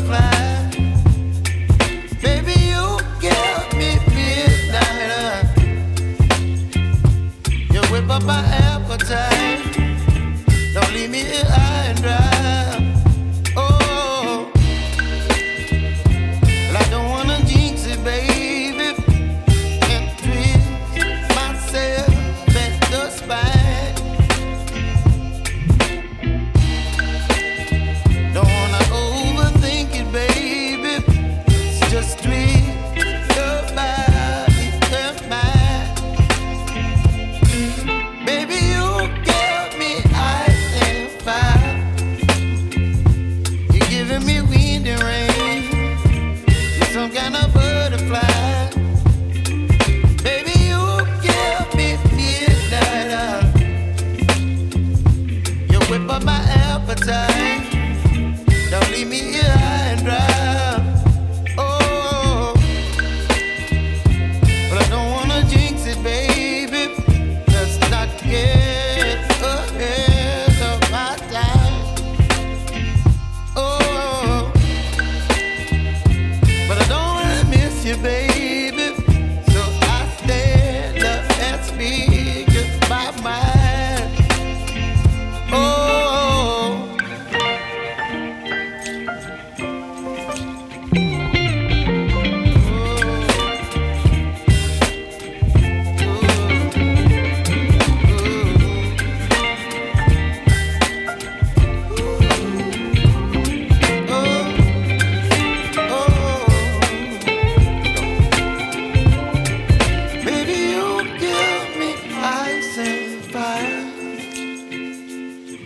butterfly. Baby, you give me midnight. You whip up my appetite. Don't leave me here high and dry. Oh, well, I don't wanna jinx it, baby, and twist myself at the spine. Don't wanna overthink it, baby. It's just twist your body and mine. Baby, you give me ice and fire. You're giving me wind and rain. You're some kind of butterfly. Baby, you give me midnight. You whip up my appetite. Don't leave me here high and dry. Oh, but I don't wanna jinx it, baby. Let's not get ahead of my time. Oh, but I don't wanna miss you, baby. So I stand up and speak my mind. Oh.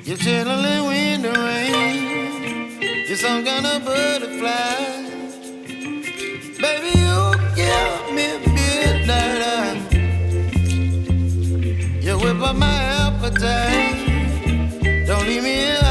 You're chilling wind and rain. You're some kind of butterfly. Baby, you give me midnight. You whip up my appetite. Don't leave me here